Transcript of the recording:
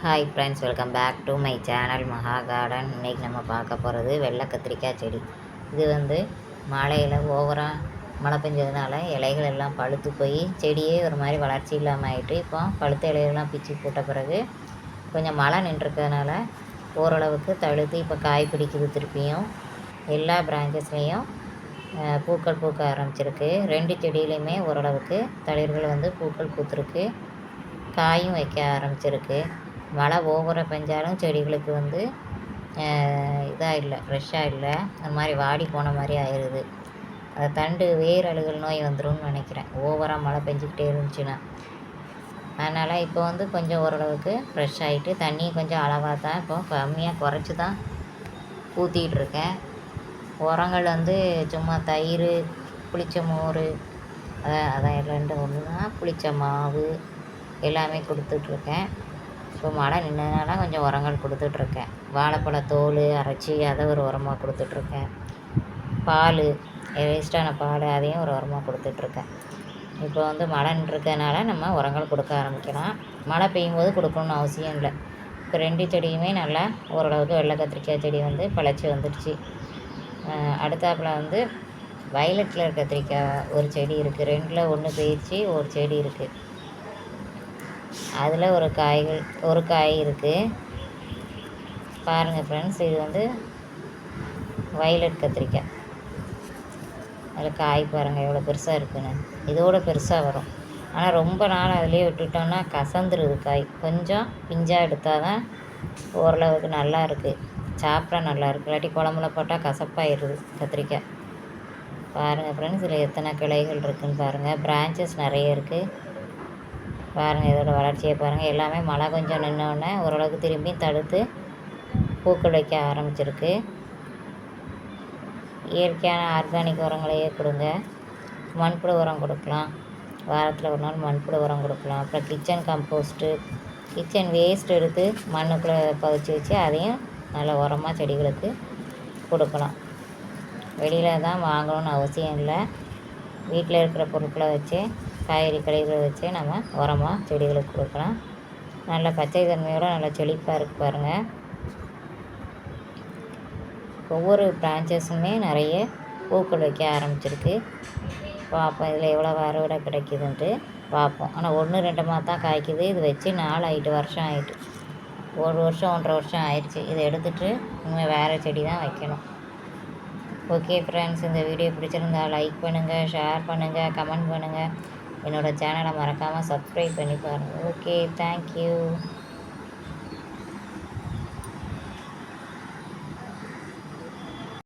Hi friends, welcome back to my channel Maha garden. இன்றைக்கி நம்ம பார்க்க போகிறது வெள்ளை கத்திரிக்காய் செடி. இது மழையில் ஓவராக மழை பெஞ்சதுனால இலைகள் எல்லாம் பழுத்து போய் செடியே ஒரு மாதிரி வளர்ச்சி இல்லாமல் ஆகிட்டு, இப்போ பழுத்த இலைகள்லாம் பிச்சு போட்ட பிறகு கொஞ்சம் மழை நின்றுருக்கிறதுனால ஓரளவுக்கு தழுத்து இப்போ காய் பிடிக்குது. திருப்பியும் எல்லா பிரான்ச்சஸ்லேயும் பூக்கள் பூக்க ஆரம்பிச்சிருக்கு. 2 செடியிலையுமே ஓரளவுக்கு தளிர்கள் பூக்கள் பூத்துருக்கு, காயும் வைக்க ஆரம்பிச்சிருக்கு. மழை ஓவராக பெஞ்சாலும் செடிகளுக்கு இதாக இல்லை, ஃப்ரெஷ்ஷாக இல்லை, அந்த மாதிரி வாடி போன மாதிரி ஆயிடுது. அந்த தண்டு வேர் அழுகல் நோய் வந்துடும்னு நினைக்கிறேன், ஓவராக மழை பெஞ்சிக்கிட்டே இருந்துச்சுன்னா. அதனால் இப்போ கொஞ்சம் ஓரளவுக்கு ஃப்ரெஷ் ஆகிட்டு, தண்ணி கொஞ்சம் அளவாக தான், இப்போ கம்மியாக குறைச்சி தான் ஊற்றிக்கிட்ருக்கேன். உரங்கள் சும்மா தயிர், புளிச்ச மோர், அதான் 2 ஒன்று தான், புளிச்ச மாவு எல்லாமே கொடுத்துட்ருக்கேன். இப்போ மழை நின்றதுனால கொஞ்சம் உரங்கள் கொடுத்துட்ருக்கேன். வாழைப்பழ தோல் அரைச்சி அதை ஒரு உரமாக கொடுத்துட்ருக்கேன். பால், வேஸ்ட்டான பால், அதையும் ஒரு உரமாக கொடுத்துட்ருக்கேன். இப்போ மழை நின்றுருக்கிறதுனால நம்ம உரங்கள் கொடுக்க ஆரம்பிக்கலாம். மழை பெய்யும் போது கொடுக்கணுன்னு அவசியம் இல்லை. இப்போ 2 செடியுமே நல்லா ஓரளவுக்கு வெள்ளை கத்திரிக்காய் செடி பழச்சி வந்துடுச்சு. அடுத்தாப்பில் வயலட்டில் கத்திரிக்காய் ஒரு செடி இருக்குது. 2ல் 1 போயிடுச்சு, ஒரு செடி இருக்குது. அதில் ஒரு காய் இருக்குது. பாருங்கள் ஃப்ரெண்ட்ஸ், இது வயலட் கத்திரிக்காய். அதில் காய் பாருங்கள் எவ்வளோ பெருசாக இருக்குன்னு. இதோட பெருசாக வரும். ஆனால் ரொம்ப நாள் அதிலே விட்டுட்டோம்னா கசந்துருது காய். கொஞ்சம் பிஞ்சாக எடுத்தால் தான் ஓரளவுக்கு நல்லா இருக்குது, சாப்பிட்டா நல்லாயிருக்கு. இல்லாட்டி குழம்புல போட்டால் கசப்பாயிடுது கத்திரிக்காய். பாருங்கள் ஃப்ரெண்ட்ஸ், இதில் எத்தனை கிளைகள் இருக்குதுன்னு பாருங்கள். பிரான்ச்சஸ் நிறைய இருக்குது. பாருங்கள், இதோட வளர்ச்சியை பாருங்கள். எல்லாமே மழை கொஞ்சம் நின்னோடனே ஓரளவுக்கு திரும்பி தடுத்து பூக்கள் வைக்க ஆரம்பிச்சிருக்கு. இயற்கையான ஆர்கானிக் உரங்களையே கொடுங்க. மண்புழு உரம் கொடுக்கலாம், வாரத்தில் ஒரு நாள் மண்புழு உரம் கொடுக்கலாம். அப்புறம் கிச்சன் கம்போஸ்ட்டு, கிச்சன் வேஸ்ட் எடுத்து மண்ணுக்குள்ளே பதிச்சு வச்சு அதையும் நல்ல உரமாக செடிகளுக்கு கொடுக்கலாம். வெளியில் தான் வாங்கணும்னு அவசியம் இல்லை. வீட்டில் இருக்கிற பொருட்களை வச்சு, காய்கறி கழிவுகளை வச்சு நம்ம உரமாக செடிகளுக்கு கொடுக்கலாம். நல்ல பச்சை தன்மையோடு நல்லா செழிப்பாக இருக்குது பாருங்கள். ஒவ்வொரு பிரான்ச்சஸுமே நிறைய பூக்கள் வைக்க ஆரம்பிச்சிருக்கு. பார்ப்போம் இதில் எவ்வளோ அறுவடை கிடைக்குதுன்ட்டு பார்ப்போம். ஆனால் 1, 2 தான் காய்க்குது. இது வச்சு 4 வருஷம் ஆகிட்டு, 1 வருஷம் 1.5 வருஷம் ஆயிடுச்சு. இதை எடுத்துகிட்டு இனிமேல் வேறு செடி தான் வைக்கணும். ஓகே ஃப்ரெண்ட்ஸ், இந்த வீடியோ பிடிச்சிருந்தா லைக் பண்ணுங்கள், ஷேர் பண்ணுங்கள், கமெண்ட் பண்ணுங்கள். என்னோடய சேனலை மறக்காமல் சப்ஸ்கிரைப் பண்ணி பாருங்கள். Okay, thank you.